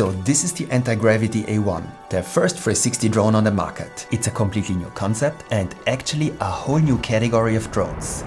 So this is the Antigravity A1, the first 360 drone on the market. It's a completely new concept and actually a whole new category of drones.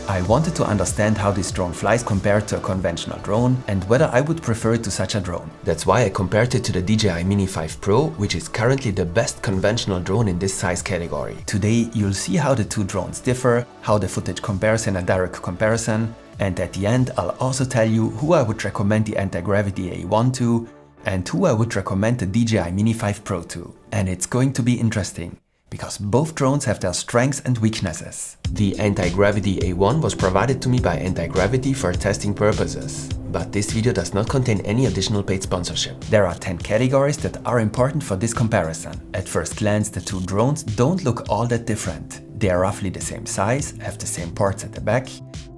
I wanted to understand how this drone flies compared to a conventional drone and whether I would prefer it to such a drone. That's why I compared it to the DJI Mini 5 Pro, which is currently the best conventional drone in this size category. Today you'll see how the two drones differ, how the footage compares in a direct comparison, and at the end I'll also tell you who I would recommend the Antigravity A1 to and who I would recommend the DJI Mini 5 Pro to. And it's going to be interesting, because both drones have their strengths and weaknesses. The Antigravity A1 was provided to me by Antigravity for testing purposes, but this video does not contain any additional paid sponsorship. There are 10 categories that are important for this comparison. At first glance, the two drones don't look all that different. They are roughly the same size, have the same ports at the back,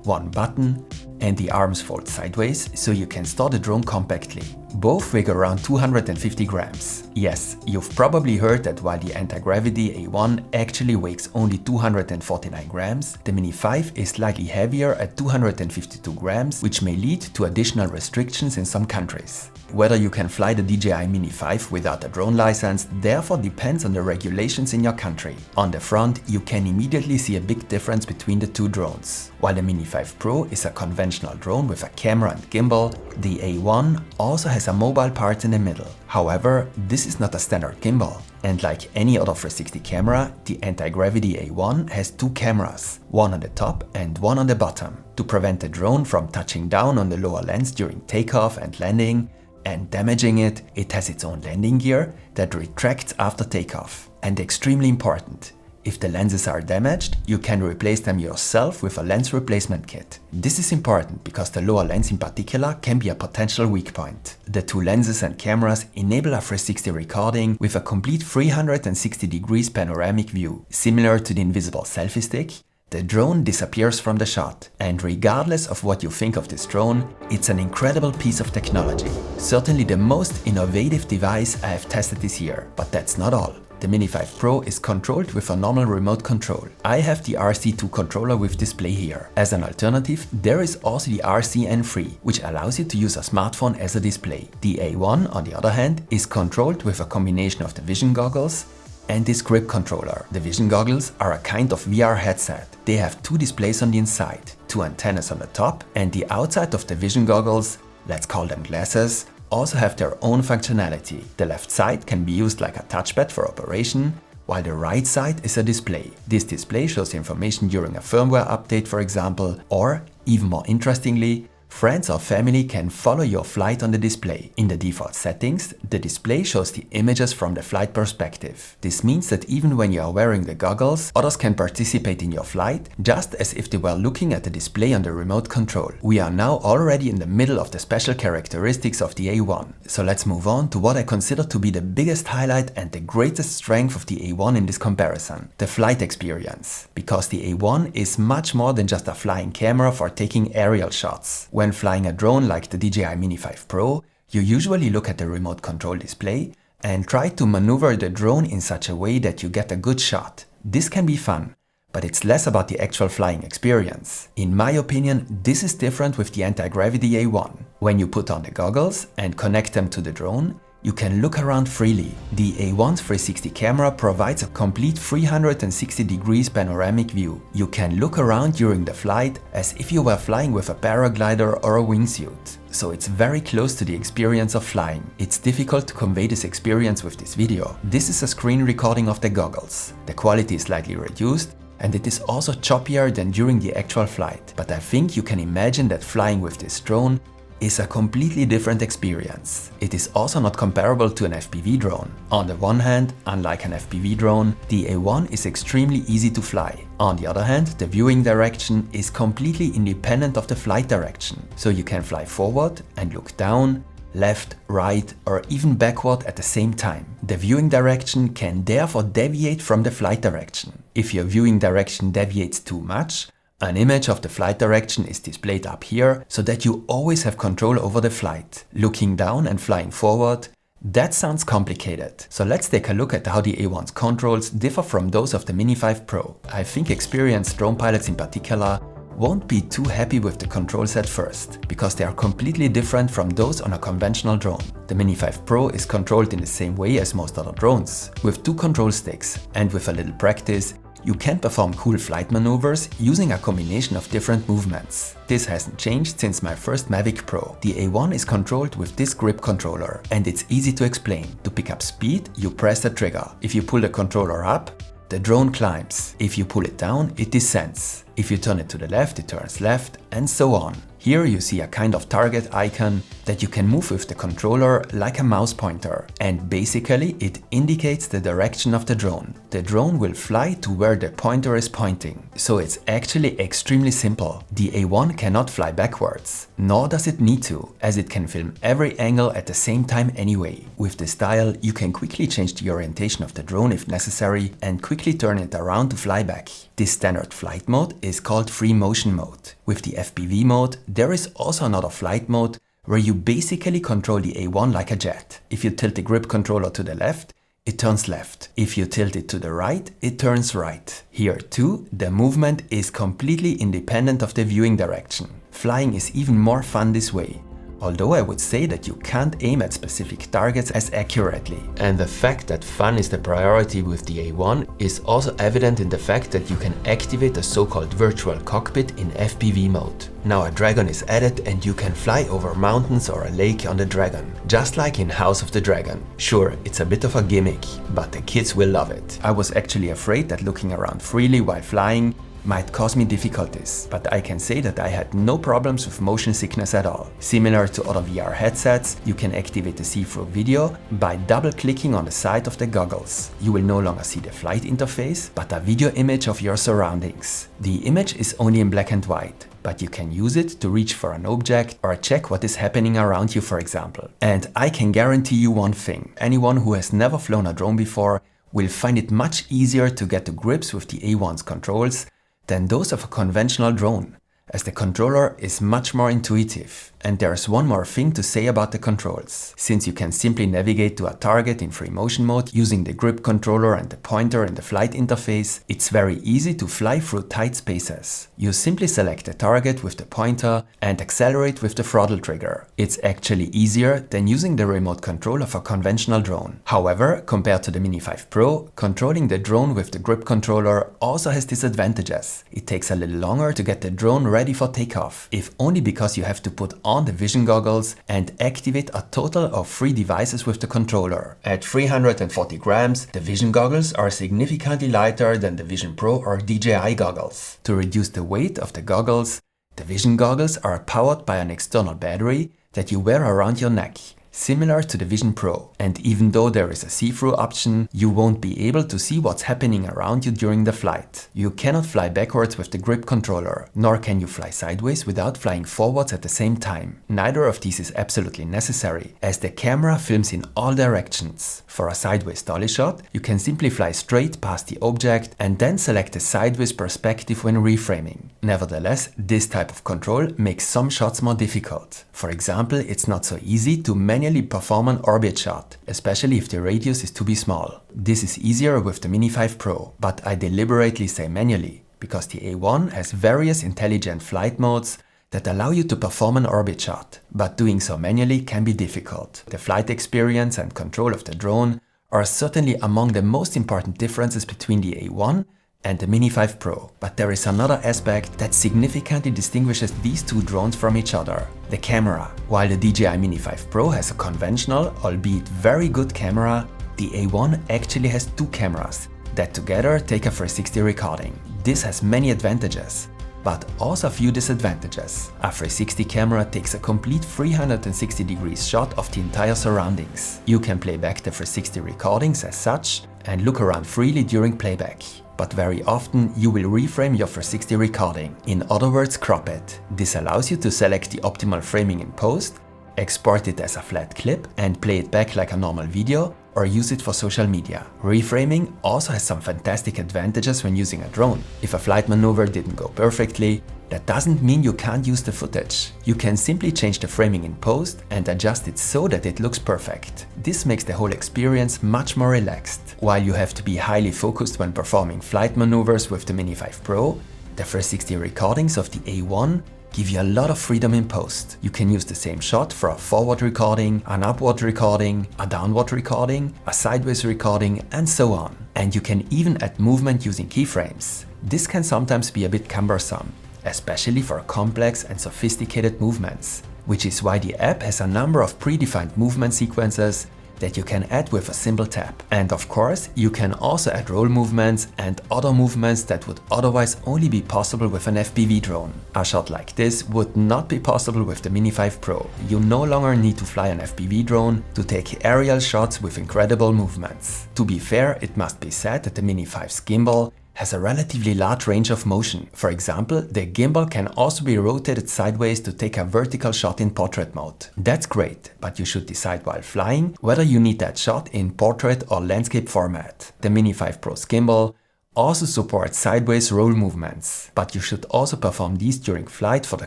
one button, and the arms fold sideways so you can store the drone compactly. Both weigh around 250 grams. Yes, you've probably heard that while the Antigravity A1 actually weighs only 249 grams, the Mini 5 is slightly heavier at 252 grams, which may lead to additional restrictions in some countries. Whether you can fly the DJI Mini 5 without a drone license therefore depends on the regulations in your country. On the front, you can immediately see a big difference between the two drones. While the Mini 5 Pro is a conventional drone with a camera and gimbal, the A1 also has a mobile part in the middle. However, this is not a standard gimbal. And like any other 360 camera, the Antigravity A1 has two cameras, one on the top and one on the bottom, to prevent the drone from touching down on the lower lens during takeoff and landing and damaging it. It has its own landing gear that retracts after takeoff. And extremely important, if the lenses are damaged, you can replace them yourself with a lens replacement kit. This is important because the lower lens in particular can be a potential weak point. The two lenses and cameras enable a 360 recording with a complete 360 degrees panoramic view. Similar to the invisible selfie stick, the drone disappears from the shot. And regardless of what you think of this drone, it's an incredible piece of technology. Certainly the most innovative device I have tested this year. But that's not all. The Mini 5 Pro is controlled with a normal remote control. I have the RC2 controller with display here. As an alternative, there is also the RCN3, which allows you to use a smartphone as a display. The A1, on the other hand, is controlled with a combination of the vision goggles and this grip controller. The vision goggles are a kind of VR headset. They have two displays on the inside, two antennas on the top, and the outside of the vision goggles, let's call them glasses, also have their own functionality. The left side can be used like a touchpad for operation, while the right side is a display. This display shows information during a firmware update, for example, or, even more interestingly, friends or family can follow your flight on the display. In the default settings, the display shows the images from the flight perspective. This means that even when you are wearing the goggles, others can participate in your flight, just as if they were looking at the display on the remote control. We are now already in the middle of the special characteristics of the A1. So let's move on to what I consider to be the biggest highlight and the greatest strength of the A1 in this comparison: the flight experience. Because the A1 is much more than just a flying camera for taking aerial shots. When flying a drone like the DJI Mini 5 Pro, you usually look at the remote control display and try to maneuver the drone in such a way that you get a good shot. This can be fun, but it's less about the actual flying experience. In my opinion, this is different with the Antigravity A1. When you put on the goggles and connect them to the drone, you can look around freely. The A1's 360 camera provides a complete 360 degrees panoramic view. You can look around during the flight as if you were flying with a paraglider or a wingsuit. So it's very close to the experience of flying. It's difficult to convey this experience with this video. This is a screen recording of the goggles. The quality is slightly reduced, and it is also choppier than during the actual flight. But I think you can imagine that flying with this drone is a completely different experience. It is also not comparable to an FPV drone. On the one hand, unlike an FPV drone, the A1 is extremely easy to fly. On the other hand, the viewing direction is completely independent of the flight direction. So you can fly forward and look down, left, right, or even backward at the same time. The viewing direction can therefore deviate from the flight direction. If your viewing direction deviates too much, an image of the flight direction is displayed up here so that you always have control over the flight. Looking down and flying forward, that sounds complicated. So let's take a look at how the A1's controls differ from those of the Mini 5 Pro. I think experienced drone pilots in particular won't be too happy with the controls at first, because they are completely different from those on a conventional drone. The Mini 5 Pro is controlled in the same way as most other drones, with 2 control sticks, and with a little practice, you can perform cool flight maneuvers using a combination of different movements. This hasn't changed since my first Mavic Pro. The A1 is controlled with this grip controller, and it's easy to explain. To pick up speed, you press the trigger. If you pull the controller up, the drone climbs. If you pull it down, it descends. If you turn it to the left, it turns left, and so on. Here you see a kind of target icon that you can move with the controller like a mouse pointer, and basically it indicates the direction of the drone. The drone will fly to where the pointer is pointing, so it's actually extremely simple. The A1 cannot fly backwards, nor does it need to, as it can film every angle at the same time anyway. With this dial you can quickly change the orientation of the drone if necessary and quickly turn it around to fly back. This standard flight mode is called free motion mode. With the FPV mode, there is also another flight mode where you basically control the A1 like a jet. If you tilt the grip controller to the left, it turns left. If you tilt it to the right, it turns right. Here too, the movement is completely independent of the viewing direction. Flying is even more fun this way. Although I would say that you can't aim at specific targets as accurately. And the fact that fun is the priority with the A1 is also evident in the fact that you can activate a so-called virtual cockpit in FPV mode. Now a dragon is added and you can fly over mountains or a lake on the dragon, just like in House of the Dragon. Sure, it's a bit of a gimmick, but the kids will love it. I was actually afraid that looking around freely while flying might cause me difficulties, but I can say that I had no problems with motion sickness at all. Similar to other VR headsets, you can activate the see-through video by double-clicking on the side of the goggles. You will no longer see the flight interface, but a video image of your surroundings. The image is only in black and white, but you can use it to reach for an object or check what is happening around you, for example. And I can guarantee you one thing: anyone who has never flown a drone before will find it much easier to get to grips with the A1's controls than those of a conventional drone, as the controller is much more intuitive. And there's one more thing to say about the controls. Since you can simply navigate to a target in free motion mode using the grip controller and the pointer in the flight interface, it's very easy to fly through tight spaces. You simply select the target with the pointer and accelerate with the throttle trigger. It's actually easier than using the remote control of a conventional drone. However, compared to the Mini 5 Pro, controlling the drone with the grip controller also has disadvantages. It takes a little longer to get the drone ready for takeoff, if only because you have to put on the vision goggles and activate a total of 3 devices with the controller. At 340 grams, the vision goggles are significantly lighter than the Vision Pro or DJI goggles. To reduce the weight of the goggles, the vision goggles are powered by an external battery that you wear around your neck, similar to the Vision Pro. And even though there is a see-through option, you won't be able to see what's happening around you during the flight. You cannot fly backwards with the grip controller, nor can you fly sideways without flying forwards at the same time. Neither of these is absolutely necessary, as the camera films in all directions. For a sideways dolly shot, you can simply fly straight past the object and then select the sideways perspective when reframing. Nevertheless, this type of control makes some shots more difficult. For example, it's not so easy to manually perform an orbit shot, especially if the radius is too small. This is easier with the Mini 5 Pro, but I deliberately say manually, because the A1 has various intelligent flight modes that allow you to perform an orbit shot, but doing so manually can be difficult. The flight experience and control of the drone are certainly among the most important differences between the A1 and the Mini 5 Pro. But there is another aspect that significantly distinguishes these two drones from each other: the camera. While the DJI Mini 5 Pro has a conventional, albeit very good camera, the A1 actually has 2 cameras that together take a 360 recording. This has many advantages, but also a few disadvantages. A 360 camera takes a complete 360 degrees shot of the entire surroundings. You can play back the 360 recordings as such and look around freely during playback. But very often you will reframe your 360 recording, in other words crop it. This allows you to select the optimal framing in post, export it as a flat clip and play it back like a normal video, or use it for social media. Reframing also has some fantastic advantages when using a drone. If a flight maneuver didn't go perfectly, that doesn't mean you can't use the footage. You can simply change the framing in post and adjust it so that it looks perfect. This makes the whole experience much more relaxed. While you have to be highly focused when performing flight maneuvers with the Mini 5 Pro, The 360 recordings of the A1 give you a lot of freedom in post. You can use the same shot for a forward recording, an upward recording, a downward recording, a sideways recording, and so on. And you can even add movement using keyframes. This can sometimes be a bit cumbersome, especially for complex and sophisticated movements, which is why the app has a number of predefined movement sequences that you can add with a simple tap. And of course, you can also add roll movements and other movements that would otherwise only be possible with an FPV drone. A shot like this would not be possible with the Mini 5 Pro. You no longer need to fly an FPV drone to take aerial shots with incredible movements. To be fair, it must be said that the Mini 5's gimbal has a relatively large range of motion. For example, the gimbal can also be rotated sideways to take a vertical shot in portrait mode. That's great, but you should decide while flying whether you need that shot in portrait or landscape format. The Mini 5 Pro's gimbal also supports sideways roll movements, but you should also perform these during flight for the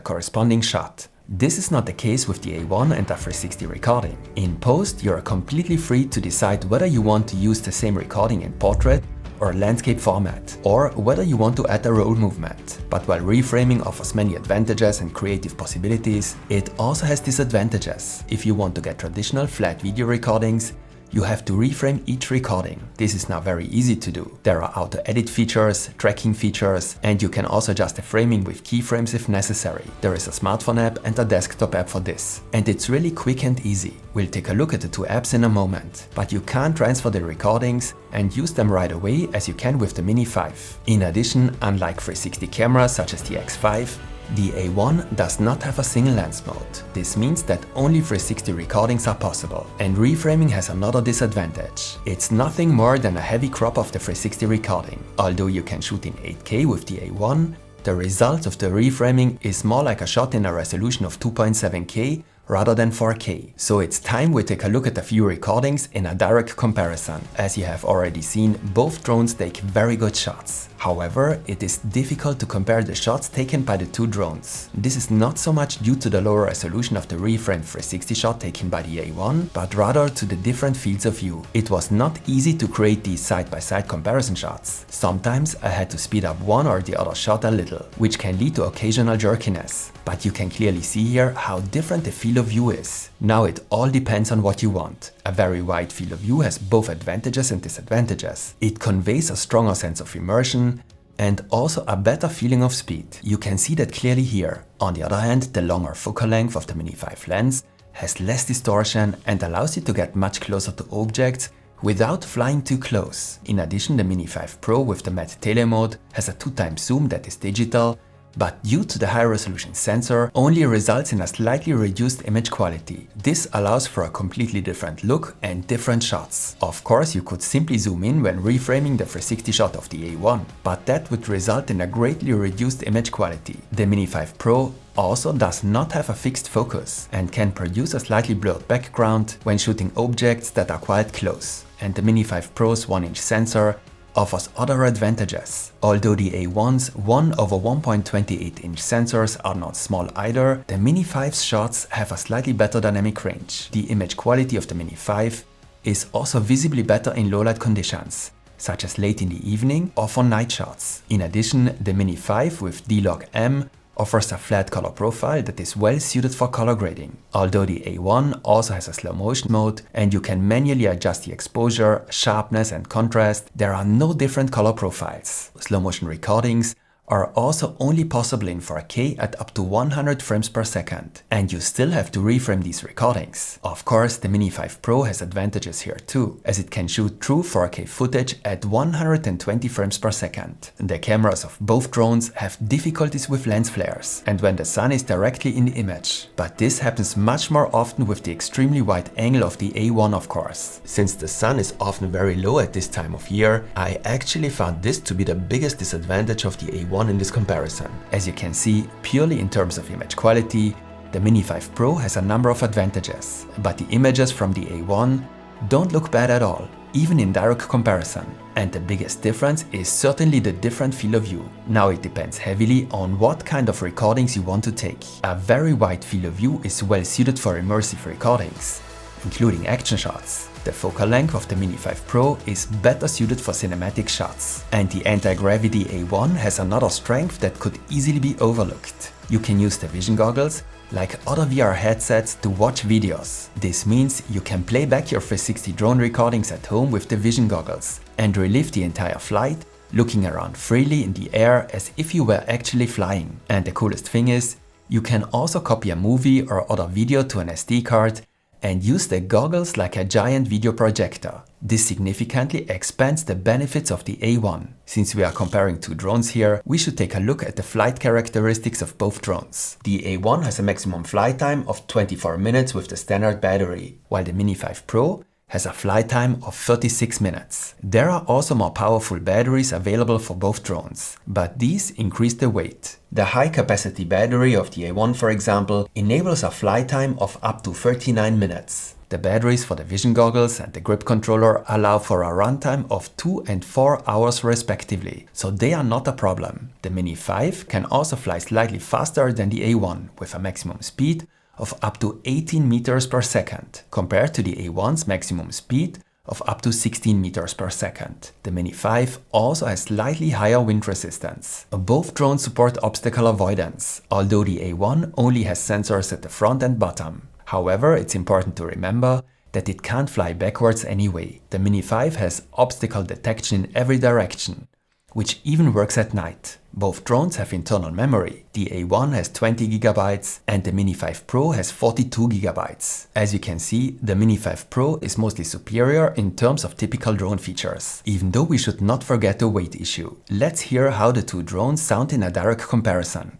corresponding shot. This is not the case with the A1 and the 360 recording. In post, you are completely free to decide whether you want to use the same recording in portrait or landscape format, or whether you want to add a roll movement. But while reframing offers many advantages and creative possibilities, it also has disadvantages. If you want to get traditional flat video recordings, you have to reframe each recording. This is now very easy to do. There are auto-edit features, tracking features, and you can also adjust the framing with keyframes if necessary. There is a smartphone app and a desktop app for this. And it's really quick and easy. We'll take a look at the two apps in a moment. But you can't transfer the recordings and use them right away as you can with the Mini 5. In addition, unlike 360 cameras such as the X5, the A1 does not have a single lens mode. This means that only 360 recordings are possible. And reframing has another disadvantage. It's nothing more than a heavy crop of the 360 recording. Although you can shoot in 8K with the A1, the result of the reframing is more like a shot in a resolution of 2.7K rather than 4K. So it's time we take a look at a few recordings in a direct comparison. As you have already seen, both drones take very good shots. However, it is difficult to compare the shots taken by the two drones. This is not so much due to the lower resolution of the reframed 360 shot taken by the A1, but rather to the different fields of view. It was not easy to create these side-by-side comparison shots. Sometimes I had to speed up one or the other shot a little, which can lead to occasional jerkiness. But you can clearly see here how different the field of view is. Now it all depends on what you want. A very wide field of view has both advantages and disadvantages. It conveys a stronger sense of immersion and also a better feeling of speed. You can see that clearly here. On the other hand, the longer focal length of the Mini 5 lens has less distortion and allows you to get much closer to objects without flying too close. In addition, the Mini 5 Pro with the matte tele mode has a 2x zoom that is digital, but due to the high resolution sensor, only results in a slightly reduced image quality. This allows for a completely different look and different shots. Of course, you could simply zoom in when reframing the 360 shot of the A1, but that would result in a greatly reduced image quality. The Mini 5 Pro also does not have a fixed focus and can produce a slightly blurred background when shooting objects that are quite close. And the Mini 5 Pro's 1-inch sensor offers other advantages. Although the A1's 1/1.28-inch sensors are not small either, the Mini 5's shots have a slightly better dynamic range. The image quality of the Mini 5 is also visibly better in low-light conditions, such as late in the evening or for night shots. In addition, the Mini 5 with D-Log-M offers a flat color profile that is well suited for color grading. Although the A1 also has a slow motion mode and you can manually adjust the exposure, sharpness and contrast, there are no different color profiles. Slow motion recordings are also only possible in 4K at up to 100 frames per second, and you still have to reframe these recordings. Of course, the Mini 5 Pro has advantages here too, as it can shoot true 4K footage at 120 frames per second. The cameras of both drones have difficulties with lens flares and when the sun is directly in the image, but this happens much more often with the extremely wide angle of the A1 of course. Since the sun is often very low at this time of year, I actually found this to be the biggest disadvantage of the A1 in this comparison. As you can see, purely in terms of image quality, the Mini 5 Pro has a number of advantages, but the images from the A1 don't look bad at all, even in direct comparison. And the biggest difference is certainly the different field of view. Now it depends heavily on what kind of recordings you want to take. A very wide field of view is well suited for immersive recordings, including action shots. The focal length of the Mini 5 Pro is better suited for cinematic shots, and the Antigravity A1 has another strength that could easily be overlooked. You can use the vision goggles like other VR headsets to watch videos. This means you can play back your 360 drone recordings at home with the vision goggles and relive the entire flight, looking around freely in the air as if you were actually flying. And the coolest thing is, you can also copy a movie or other video to an SD card and use the goggles like a giant video projector. This significantly expands the benefits of the A1. Since we are comparing two drones here, we should take a look at the flight characteristics of both drones. The A1 has a maximum flight time of 24 minutes with the standard battery, while the Mini 5 Pro has a flight time of 36 minutes. There are also more powerful batteries available for both drones, but these increase the weight. The high-capacity battery of the A1, for example, enables a flight time of up to 39 minutes. The batteries for the vision goggles and the grip controller allow for a runtime of 2 and 4 hours respectively, so they are not a problem. The Mini 5 can also fly slightly faster than the A1 with a maximum speed of up to 18 meters per second, compared to the A1's maximum speed of up to 16 meters per second. The Mini 5 also has slightly higher wind resistance. Both drones support obstacle avoidance, although the A1 only has sensors at the front and bottom. However, it's important to remember that it can't fly backwards anyway. The Mini 5 has obstacle detection in every direction, which even works at night. Both drones have internal memory. The A1 has 20 GB and the Mini 5 Pro has 42 GB. As you can see, the Mini 5 Pro is mostly superior in terms of typical drone features, even though we should not forget the weight issue. Let's hear how the two drones sound in a direct comparison.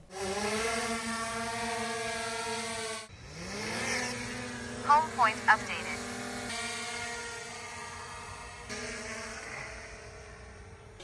Home point updated.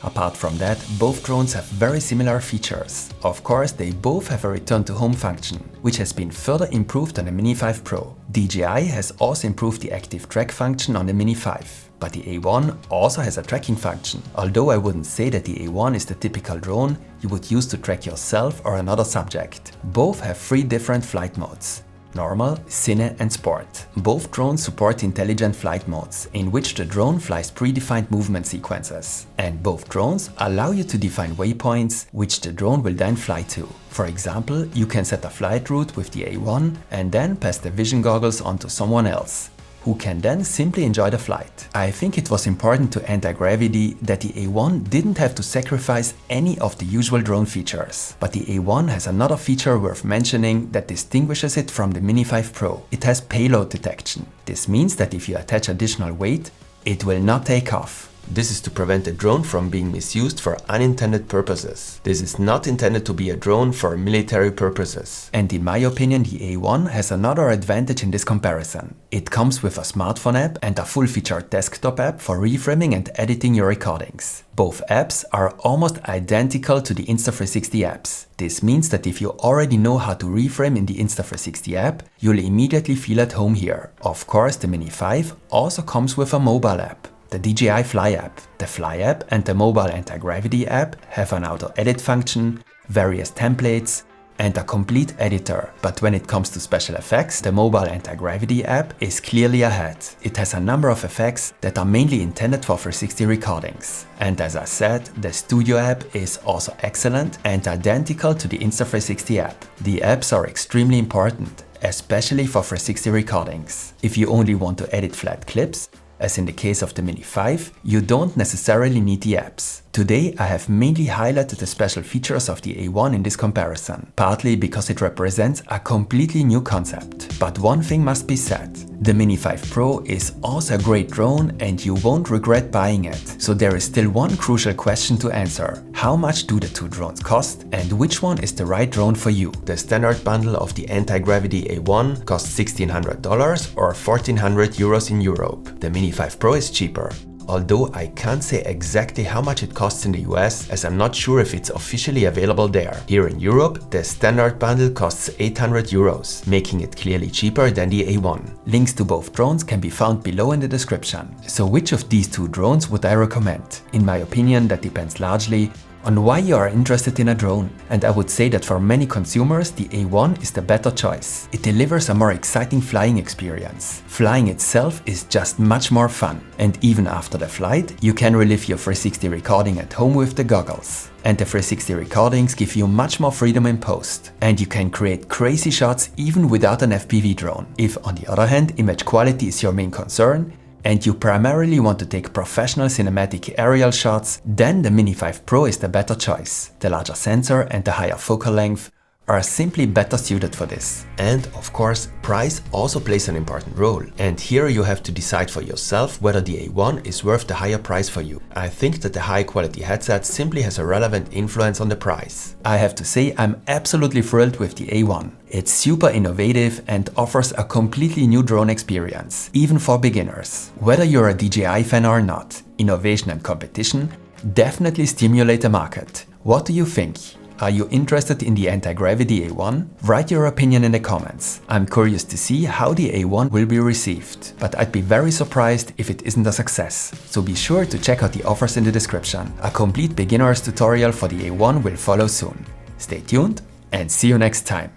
Apart from that, both drones have very similar features. Of course, they both have a return to home function, which has been further improved on the Mini 5 Pro. DJI has also improved the active track function on the Mini 5. But the A1 also has a tracking function, although I wouldn't say that the A1 is the typical drone you would use to track yourself or another subject. Both have 3 different flight modes: Normal, Cine and Sport. Both drones support intelligent flight modes, in which the drone flies predefined movement sequences. And both drones allow you to define waypoints, which the drone will then fly to. For example, you can set a flight route with the A1 and then pass the vision goggles on to someone else, who can then simply enjoy the flight. I think it was important to Antigravity that the A1 didn't have to sacrifice any of the usual drone features. But the A1 has another feature worth mentioning that distinguishes it from the Mini 5 Pro. It has payload detection. This means that if you attach additional weight, it will not take off. This is to prevent the drone from being misused for unintended purposes. This is not intended to be a drone for military purposes. And in my opinion, the A1 has another advantage in this comparison. It comes with a smartphone app and a full-featured desktop app for reframing and editing your recordings. Both apps are almost identical to the Insta360 apps. This means that if you already know how to reframe in the Insta360 app, you'll immediately feel at home here. Of course, the Mini 5 also comes with a mobile app, the DJI Fly app. The Fly app and the mobile Antigravity app have an auto edit function, various templates, and a complete editor. But when it comes to special effects, the mobile Antigravity app is clearly ahead. It has a number of effects that are mainly intended for 360 recordings. And as I said, the Studio app is also excellent and identical to the Insta360 app. The apps are extremely important, especially for 360 recordings. If you only want to edit flat clips, as in the case of the Mini 5, you don't necessarily need the apps. Today I have mainly highlighted the special features of the A1 in this comparison, partly because it represents a completely new concept. But one thing must be said: the Mini 5 Pro is also a great drone and you won't regret buying it. So there is still one crucial question to answer: how much do the two drones cost and which one is the right drone for you? The standard bundle of the Antigravity A1 costs $1,600 or 1,400 euros in Europe. The Mini 5 Pro is cheaper, although I can't say exactly how much it costs in the US, as I'm not sure if it's officially available there. Here in Europe, the standard bundle costs 800 euros, making it clearly cheaper than the A1. Links to both drones can be found below in the description. So which of these two drones would I recommend? In my opinion, that depends largely on why you are interested in a drone. And I would say that for many consumers, the A1 is the better choice. It delivers a more exciting flying experience. Flying itself is just much more fun. And even after the flight, you can relive your 360 recording at home with the goggles. And the 360 recordings give you much more freedom in post. And you can create crazy shots even without an FPV drone. If, on the other hand, image quality is your main concern, and you primarily want to take professional cinematic aerial shots, then the Mini 5 Pro is the better choice. The larger sensor and the higher focal length are simply better suited for this. And of course, price also plays an important role. And here you have to decide for yourself whether the A1 is worth the higher price for you. I think that the high quality headset simply has a relevant influence on the price. I have to say, I'm absolutely thrilled with the A1. It's super innovative and offers a completely new drone experience, even for beginners. Whether you're a DJI fan or not, innovation and competition definitely stimulate the market. What do you think? Are you interested in the Antigravity A1? Write your opinion in the comments. I'm curious to see how the A1 will be received, but I'd be very surprised if it isn't a success. So be sure to check out the offers in the description. A complete beginner's tutorial for the A1 will follow soon. Stay tuned and see you next time.